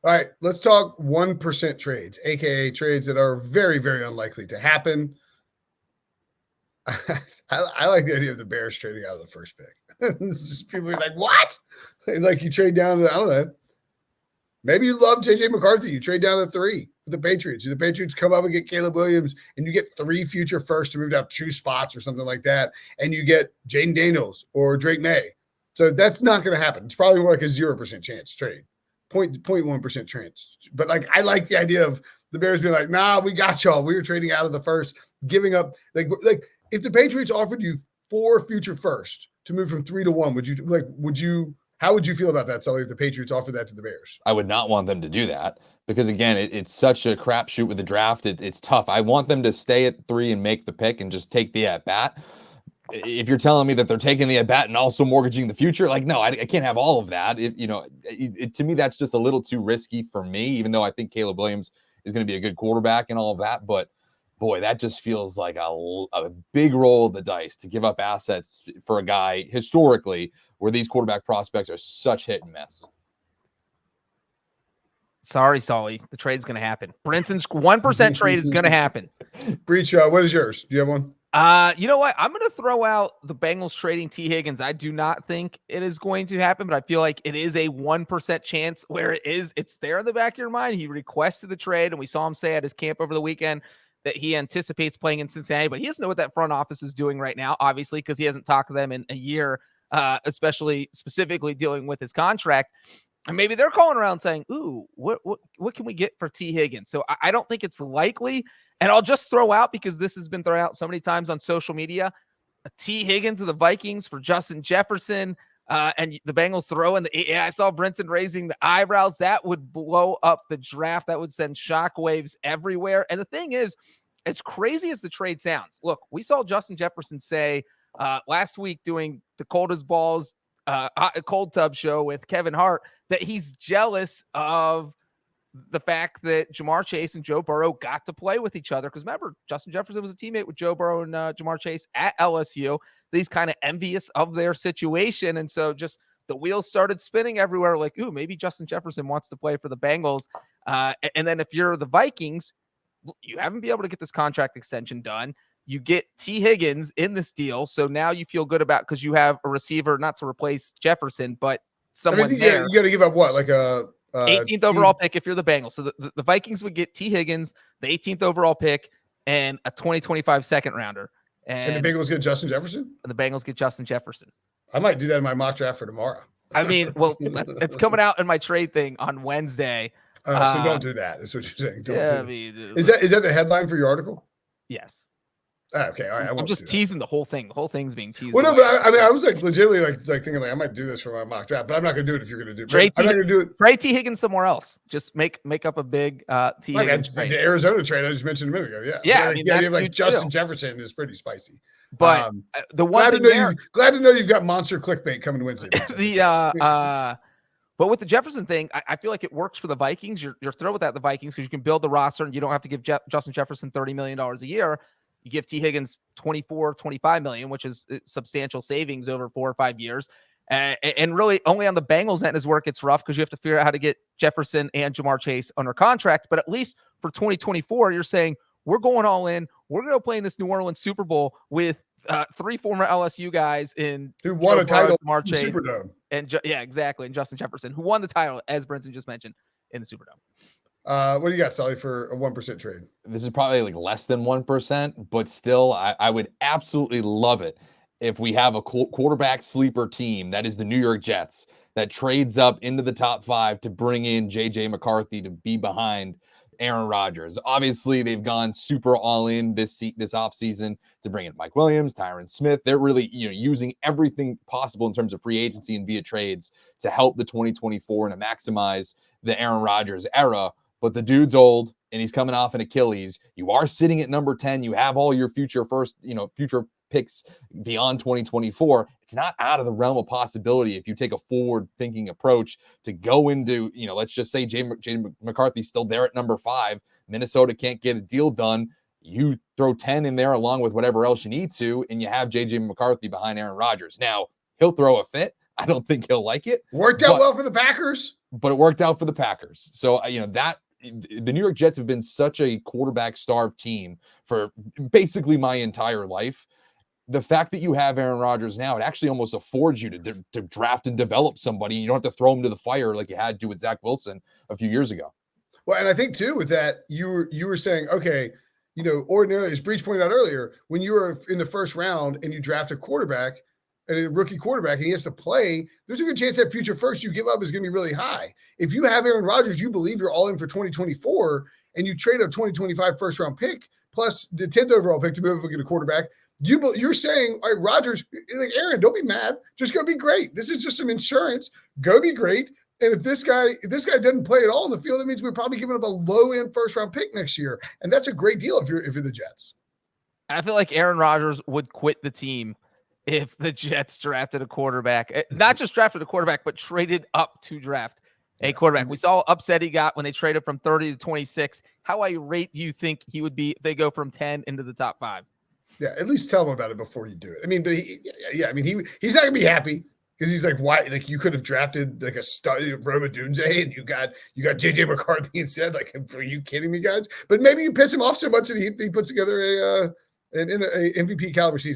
All right, let's talk 1% trades, aka trades that are very, very unlikely to happen. I like the idea of the Bears trading out of the first pick. People are like, what? Like you trade down to, I don't know. Maybe you love JJ McCarthy. You trade down to 3 with the Patriots. The Patriots come up and get Caleb Williams, and you get 3 future firsts to move down 2 spots or something like that. And you get Jaden Daniels or Drake May. So that's not going to happen. It's probably more like a 0% chance trade. 0.1% chance. But like I like the idea of the Bears being like, nah, we got y'all. We were trading out of the first, giving up like if the Patriots offered you 4 future firsts to move from 3 to 1, how would you feel about that, Sully, if the Patriots offered that to the Bears? I would not want them to do that because, again, it's such a crapshoot with the draft. It's tough. I want them to stay at 3 and make the pick and just take the at-bat. If you're telling me that they're taking the at-bat and also mortgaging the future, like, no, I can't have all of that. To me, that's just a little too risky for me, even though I think Caleb Williams is going to be a good quarterback and all of that. But, boy, that just feels like a big roll of the dice to give up assets for a guy historically where these quarterback prospects are such hit and miss. Sorry, Sully. The trade's going to happen. Brinson's 1% trade is going to happen. Breach, what is yours? Do you have one? You know what? I'm going to throw out the Bengals trading T. Higgins. I do not think it is going to happen, but I feel like it is a 1% chance where it's there in the back of your mind. He requested the trade, and we saw him say at his camp over the weekend that he anticipates playing in Cincinnati, but he doesn't know what that front office is doing right now, obviously, because he hasn't talked to them in a year, specifically dealing with his contract. And maybe they're calling around saying, ooh, what can we get for T. Higgins? So I don't think it's likely. And I'll just throw out, because this has been thrown out so many times on social media, a T. Higgins of the Vikings for Justin Jefferson. And the Bengals throw in I saw Brinson raising the eyebrows. That would blow up the draft. That would send shockwaves everywhere. And the thing is, as crazy as the trade sounds, look, we saw Justin Jefferson say last week doing the Cold as Balls Cold Tub show with Kevin Hart that he's jealous of the fact that Ja'Marr Chase and Joe Burrow got to play with each other. Because remember, Justin Jefferson was a teammate with Joe Burrow and Ja'Marr Chase at LSU. He's kind of envious of their situation. And so just the wheels started spinning everywhere. Like, ooh, maybe Justin Jefferson wants to play for the Bengals. And then if you're the Vikings, you haven't been able to get this contract extension done. You get T. Higgins in this deal. So now you feel good about, because you have a receiver, not to replace Jefferson, but someone there. You got to give up what? Like a 18th overall pick if you're the Bengals. So the Vikings would get T. Higgins, the 18th overall pick, and a 2025 second rounder. And the Bengals get Justin Jefferson? And the Bengals get Justin Jefferson. I might do that in my mock draft for tomorrow. I mean, well, it's coming out in my trade thing on Wednesday. So don't do that. That's what you're saying. Don't yeah, do that. Is that the headline for your article? Yes. Okay, all right. I'm just teasing the whole thing. The whole thing's being teased. Well, no, but I was like legitimately like thinking like I might do this for my mock draft, but I'm not going to do it if you're going to do it. I'm not going to do it. Trade T. Higgins somewhere else. Just make up a big T. Higgins trade. The Arizona trade I just mentioned a minute ago. Yeah, yeah. I mean, the idea of like Justin Jefferson is pretty spicy. But the one glad to know you've got monster clickbait coming Wednesday. But with the Jefferson thing, I feel like it works for the Vikings. You're thrilled with that, the Vikings, because you can build the roster and you don't have to give Justin Jefferson $30 million a year. You give T. Higgins $25 million, which is substantial savings over 4 or 5 years. And really only on the Bengals end is where it gets rough, because you have to figure out how to get Jefferson and Ja'Marr Chase under contract. But at least for 2024, you're saying we're going all in. We're going to play in this New Orleans Super Bowl with 3 former LSU guys who won a title Ja'Marr Chase, Superdome. And exactly. And Justin Jefferson, who won the title, as Brinson just mentioned, in the Superdome. What do you got, Sully, for a 1% trade? This is probably like less than 1%, but still, I would absolutely love it if we have a quarterback sleeper team that is the New York Jets that trades up into the top 5 to bring in JJ McCarthy to be behind Aaron Rodgers. Obviously, they've gone super all in this offseason to bring in Mike Williams, Tyron Smith. They're really using everything possible in terms of free agency and via trades to help the 2024 and to maximize the Aaron Rodgers era. But the dude's old and he's coming off an Achilles. You are sitting at number 10. You have all your future picks beyond 2024. It's not out of the realm of possibility if you take a forward-thinking approach to go into, let's just say J.J. McCarthy's still there at number 5. Minnesota can't get a deal done. You throw 10 in there along with whatever else you need to, and you have J.J. McCarthy behind Aaron Rodgers. Now, he'll throw a fit. I don't think he'll like it. Worked out well for the Packers. but it worked out for the Packers. So, that the New York Jets have been such a quarterback starved team for basically my entire life. The fact that you have Aaron Rodgers now, it actually almost affords you to draft and develop somebody. You don't have to throw him to the fire like you had to with Zach Wilson a few years ago. Well, and I think too with that, you were saying, okay, ordinarily, as Breach pointed out earlier, when you were in the first round and you draft a quarterback, a rookie quarterback, and he has to play, there's a good chance that future first you give up is going to be really high. If you have Aaron Rodgers, you believe you're all in for 2024, and you trade a 2025 first round pick plus the 10th overall pick to move up and get a quarterback. You're saying, all right, Rodgers, like Aaron, don't be mad. Just go be great. This is just some insurance. Go be great. And if this guy doesn't play at all in the field, that means we're probably giving up a low end first round pick next year, and that's a great deal if you're the Jets. I feel like Aaron Rodgers would quit the team if the Jets drafted a quarterback, not just drafted a quarterback, but traded up to draft a quarterback. We saw how upset he got when they traded from 30 to 26. How irate do you think he would be if they go from 10 into the top 5? Yeah, at least tell him about it before you do it. I mean, but he's not gonna be happy because he's like, why? Like you could have drafted like a stud, Roma Dunze, and you got JJ McCarthy instead. Like, are you kidding me, guys? But maybe you piss him off so much that he puts together an MVP caliber season.